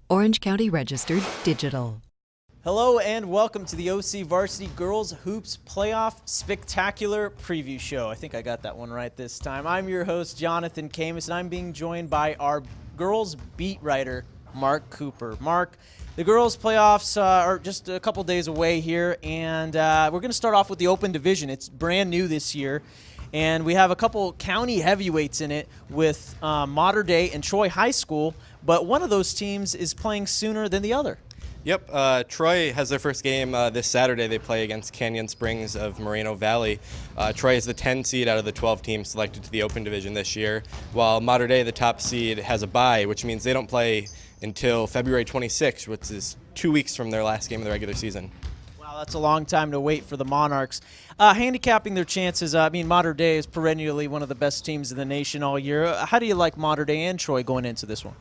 Orange County Registered Digital. Hello and welcome to the OCVarsity Girls Hoops Playoff Spectacular Preview Show. I think I got that one right this time. I'm your host, Jonathan Khamis, and I'm being joined by our girls beat writer, Mark Cooper. Mark, the girls playoffs are just a couple days away here, and we're going to start off with the Open Division. It's brand new this year, and we have a couple county heavyweights in it with Mater Dei and Troy High School, but one of those teams is playing sooner than the other. Yep, Troy has their first game this Saturday. They play against Canyon Springs of Moreno Valley. Troy is the 10 seed out of the 12 teams selected to the Open Division this year, while Mater Dei, the top seed, has a bye, which means they don't play until February 26th, which is 2 weeks from their last game of the regular season. Wow, that's a long time to wait for the Monarchs. Handicapping their chances, I mean, Mater Dei is perennially one of the best teams in the nation all year. How do you like Mater Dei and Troy going into this one?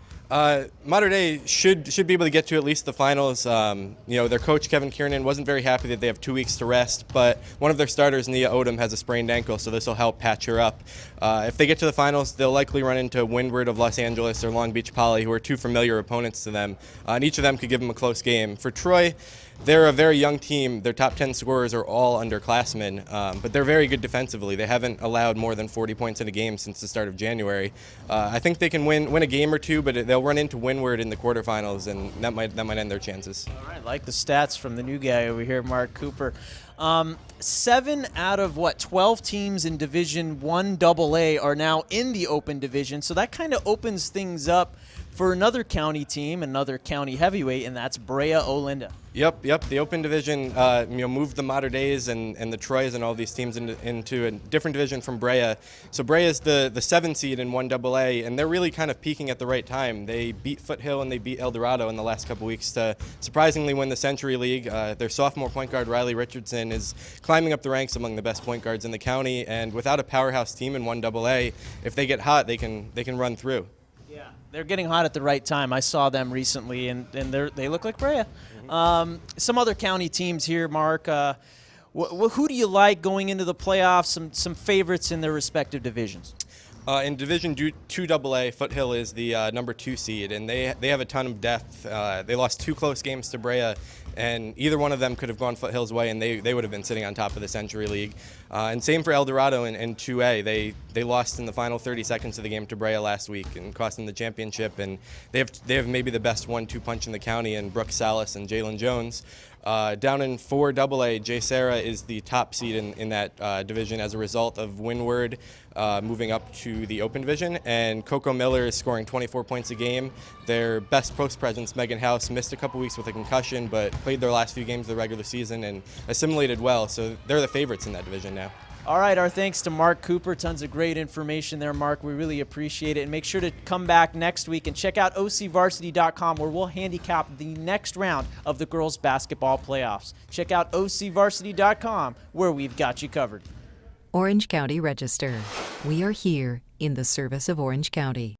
Mater Dei should be able to get to at least the finals. Their coach, Kevin Kiernan, wasn't very happy that they have 2 weeks to rest, but one of their starters, Nia Odom, has a sprained ankle, so this will help patch her up. If they get to the finals, they'll likely run into Windward of Los Angeles or Long Beach Poly, who are two familiar opponents to them, and each of them could give them a close game. For Troy, they're a very young team. Their top 10 scorers are all underclassmen, but they're very good defensively. They haven't allowed more than 40 points in a game since the start of January. I think they can win a game or two, but they'll run into Windward in the quarterfinals, and that might end their chances. All right, like the stats from the new guy over here, Mark Cooper. 7 out of 12 teams in Division 1 AA are now in the Open Division, so that kind of opens things up for another county team, another county heavyweight, and that's Brea Olinda. Yep. The Open Division, moved the Mater Deis and the Troys and all these teams into a different division from Brea. So Brea is the 7 seed in 1AA, and they're really kind of peaking at the right time. They beat Foothill and they beat El Dorado in the last couple weeks to surprisingly win the Century League. Their sophomore point guard Riley Richardson is climbing up the ranks among the best point guards in the county, and without a powerhouse team in 1AA, if they get hot, they can run through. Yeah, they're getting hot at the right time. I saw them recently, and they look like Brea. Some other county teams here, Mark. Who do you like going into the playoffs? Some favorites in their respective divisions. In Division 2AA, Foothill is the number 2 seed, and they have a ton of depth. They lost 2 close games to Brea, and either one of them could have gone Foothill's way, and they would have been sitting on top of the Century League. And same for El Dorado in 2A. They lost in the final 30 seconds of the game to Brea last week and cost them the championship. And they have maybe the best 1-2 punch in the county in Brooke Salas and Jalen Jones. Down in 4AA, JSerra is the top seed in that division as a result of Windward moving up to the Open Division, and Coco Miller is scoring 24 points a game. Their best post presence, Megan House, missed a couple weeks with a concussion, but played their last few games of the regular season and assimilated well, so they're the favorites in that division now. All right, our thanks to Mark Cooper. Tons of great information there, Mark. We really appreciate it. And make sure to come back next week and check out OCVarsity.com, where we'll handicap the next round of the girls basketball playoffs. Check out OCVarsity.com, where we've got you covered. Orange County Register. We are here in the service of Orange County.